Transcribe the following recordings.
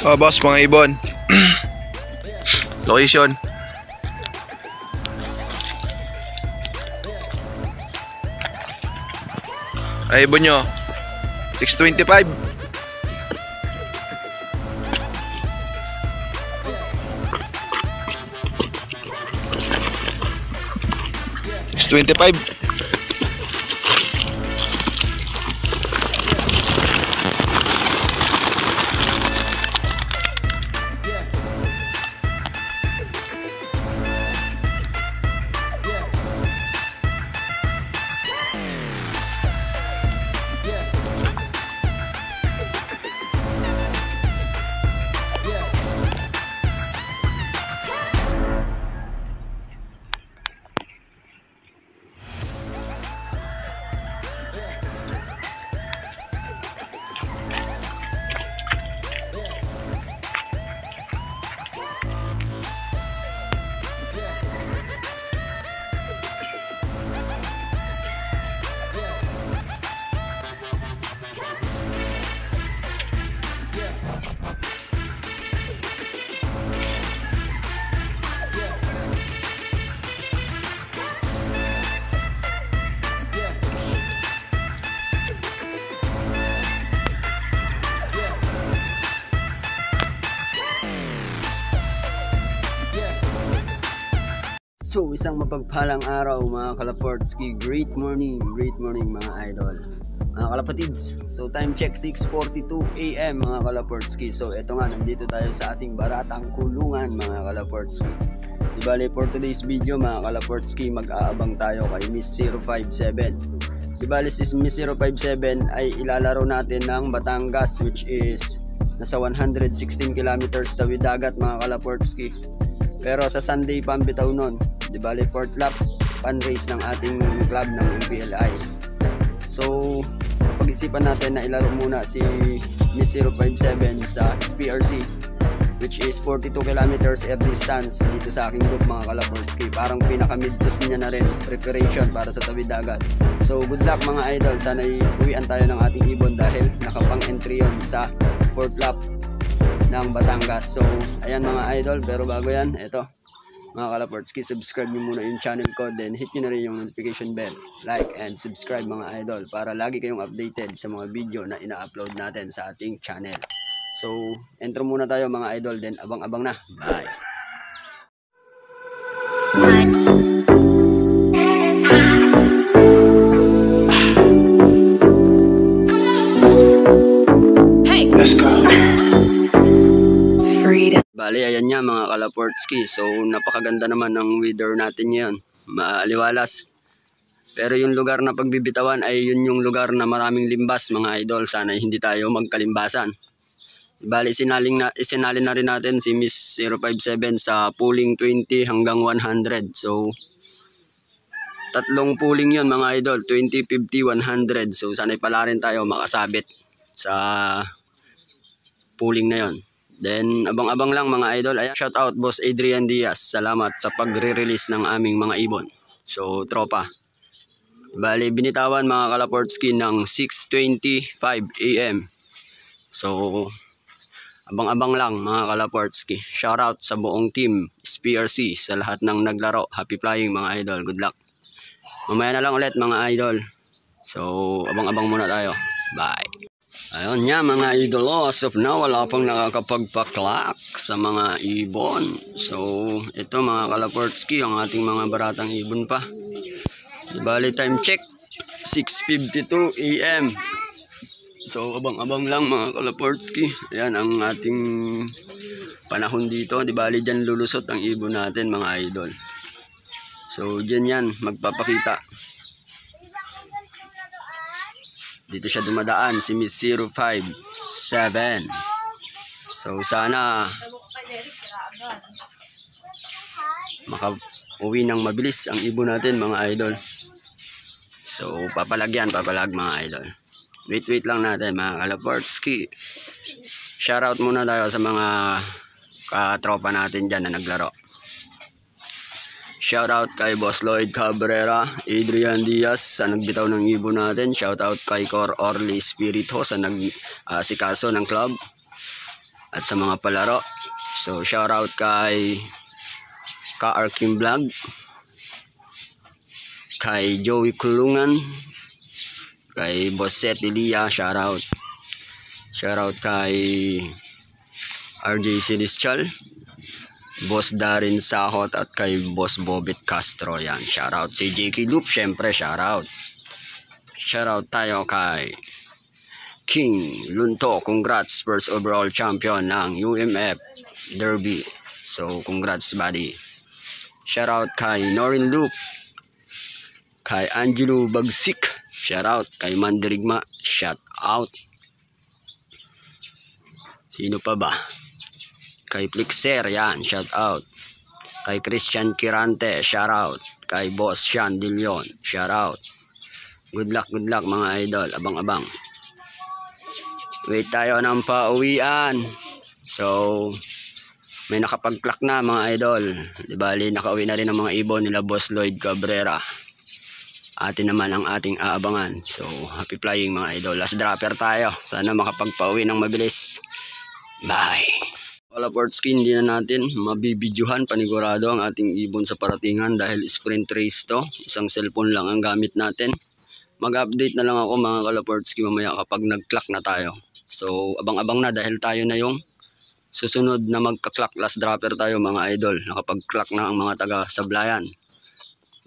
Oh, boss, mga ibon. Location. Ay, ibon nyo. 625. $625. So, isang mapagpalang araw mga Kalaportski. Great morning mga idol, mga kalapatids. So, time check 6:42 AM mga Kalaportski. So, eto nga, nandito tayo sa ating baratang kulungan mga Kalaportski. Dibali, for today's video mga Kalaportski, mag-aabang tayo kay Miss 057. Dibali, si Miss 057 ay ilalaro natin ng Batangas, which is nasa 116 kilometers tawid dagat mga Kalaportski. Pero sa Sunday pa ang bitaw nun. Di bali, 4th lap pan-race ng ating club ng MPLI. So, pag-isipan natin na ilaro muna si Miss 057 sa SPRC, which is 42 kilometers air distance dito sa aking group mga Kalaportski. Parang pinaka-mid-toss niya na rin, preparation para sa tawid dagat. So, good luck mga idol. Sana'y uwian tayo ng ating ibon dahil nakapang-entry yun sa 4th lap ng Batangas. So, ayan mga idol. Pero bago yan, eto mga Kalaportski, subscribe nyo muna yung channel ko, then hit nyo na rin yung notification bell, like and subscribe mga idol para lagi kayong updated sa mga video na ina-upload natin sa ating channel. So, intro muna tayo mga idol, then abang-abang na. Bye! Hey! Let's go! Bali, ayan nga mga Kalaportski. So, napakaganda naman ng weather natin ngayon. Maaliwalas. Pero yung lugar na pagbibitawan ay yun yung lugar na maraming limbas mga idol. Sana hindi tayo magkalimbasan. Bali, isinalin na rin natin si Miss 057 sa pooling 20 hanggang 100. So, tatlong pooling yun mga idol. 20, 50, 100. So, sana'y pala rin tayo makasabit sa pooling na yon. Then, abang-abang lang mga idol. Ayan, shout out Boss Adrian Diaz. Salamat sa pagre-release ng aming mga ibon. So, tropa. Bali, binitawan mga Kalaportski ng 6:25 AM. So, abang-abang lang mga Kalaportski. Shout out sa buong team SPRC, sa lahat ng naglaro. Happy flying mga idol. Good luck. Mamaya na lang ulit mga idol. So, abang-abang muna tayo. Bye. Ayun nga mga idol, as of now wala pang nakakapagpaklak sa mga ibon. So ito mga Kalaportski, ang ating mga baratang ibon pa. Bali, time check 6:52 AM. So abang-abang lang mga Kalaportski. Ayan ang ating panahon dito. Di bali dyan lulusot ang ibon natin mga idol. So dyan yan magpapakita. Dito siya dumadaan, si Miss 057. So sana makauwi ng mabilis ang ibon natin mga idol. So papalag mga idol. Wait lang natin mga Kalaportski. Shoutout muna tayo sa mga katropa natin dyan na naglaro. Shoutout kay Boss Lloyd Cabrera, Adrian Diaz sa nagbitaw ng ibon natin. Shoutout kay Cor Orly Spirito sa nagsikaso ng club. at sa mga palaro. So shoutout kay Ka-Arkim Vlog, kay Joey Kulungan, kay Boss Seth Elia, shoutout kay RJ Celestial, Boss Darin Sahot, at kay Boss Bobet Castro. Yan, shoutout si JK Loop, syempre shoutout tayo kay King Lunto. Congrats, first overall champion ng UMF Derby. So congrats buddy. Shoutout kay Norin Loop, kay Angelo Bagsik, shoutout kay Mandirigma, shoutout. Sino pa ba? Kay Flixer, yan, shoutout. Kay Christian Kirante, shoutout. Kay Boss Sean Dillon, shoutout. Good luck mga idol, abang-abang. Wait tayo ng pauwian. So may nakapag-clock na mga idol. Di bali nakauwi na rin ang mga ibon nila Boss Lloyd Cabrera. Atin naman ang ating aabangan. So happy flying mga idol. Last dropper tayo. Sana makapagpauwi ng mabilis. Bye. Kalaportski, hindi na natin mabibidyohan panigurado ang ating ibon sa paratingan dahil sprint race to. Isang cellphone lang ang gamit natin. Mag-update na lang ako mga Kalaportski mamaya kapag nag-clock na tayo. So abang-abang na dahil tayo na yung susunod na magka-clock. Last dropper tayo mga idol. Nakapag-clock na ang mga taga-sablayan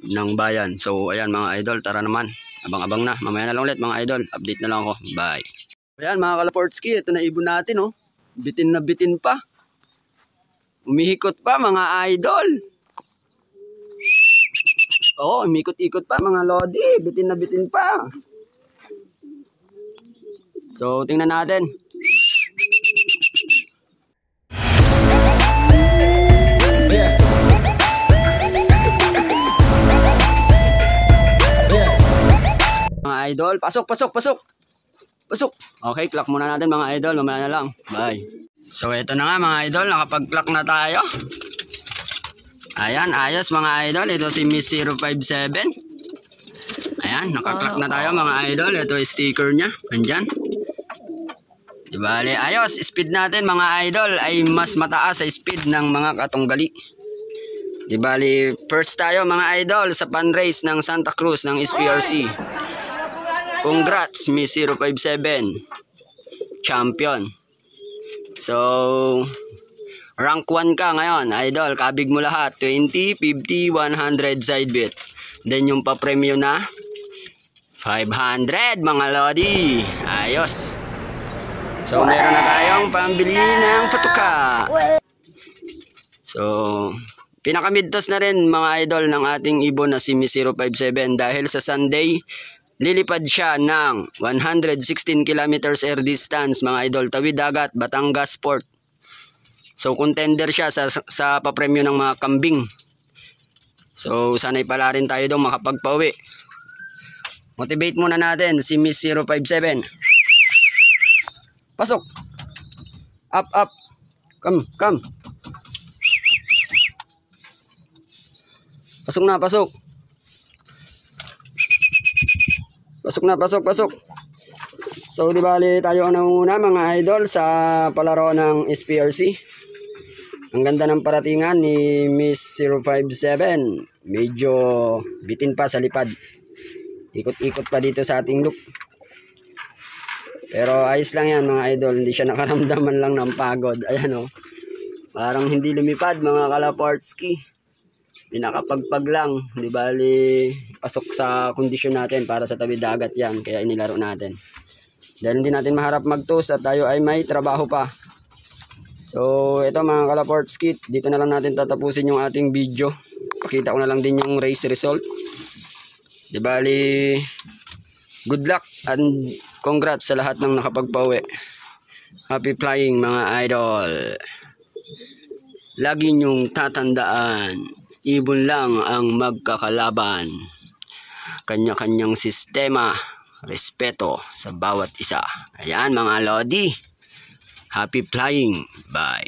ng bayan. So ayan mga idol, tara naman. Abang-abang na. Mamaya na lang ulit mga idol. Update na lang ako. Bye. Ayan mga Kalaportski, ito na ibon natin oh. Bitin na bitin pa. Umihikot pa mga idol. Oo, umikot-ikot pa mga lodi. Bitin na bitin pa. So tingnan natin. Mga idol, pasok. Okay, clock muna natin mga idol, mamaya na lang. Bye. So ito na nga mga idol, nakapag-clock na tayo. Ayan, ayos mga idol. Ito si Miss 057. Ayan, naka-clock na tayo mga idol. Ito yung sticker nya, andyan. Dibali, ayos. Speed natin mga idol ay mas mataas sa speed ng mga katunggali. Dibali, first tayo mga idol sa pan-race ng Santa Cruz ng SPRC. Congrats, Miss 057. Champion. So, rank 1 ka ngayon, idol. Kabig mo lahat. 20, 50, 100 side bet. Then yung pa-premyo na 500 mga lodi. Ayos. So, meron na tayong pambili ng patuka. So, pinaka-midtos na rin mga idol ng ating ibon na si Miss 057 dahil sa Sunday lilipad siya ng 116 kilometers air distance mga idol, tawid dagat, Batangas Port. So contender siya sa papremyo ng mga kambing. So sana'y pala rin tayo daw makapagpauwi. Motivate muna natin si Miss 057. Pasok. Up. Come. Pasok. Pasok. So di bali tayo ang nauna mga idol sa palaro ng SPRC. Ang ganda ng paratingan ni Miss 057. Medyo bitin pa sa lipad. Ikot-ikot pa dito sa ating loop. Pero ayos lang yan mga idol. Hindi siya nakaramdaman lang ng pagod. Ayan o. Parang hindi lumipad mga Kalaportski. Pinakapagpag lang, di bali pasok sa kondisyon natin para sa tabi dagat yan, kaya inilaro natin. Dahil hindi natin maharap mag-toast at tayo ay may trabaho pa. So ito mga Kalaportski, dito na lang natin tatapusin yung ating video. Pakita ko na lang din yung race result. Di bali, good luck and congrats sa lahat ng nakapagpauwi. Happy flying mga idol. Lagi nyong tatandaan, ibon lang ang magkakalaban. Kanya-kanyang sistema, respeto sa bawat isa. Ayan mga lodi. Happy flying. Bye.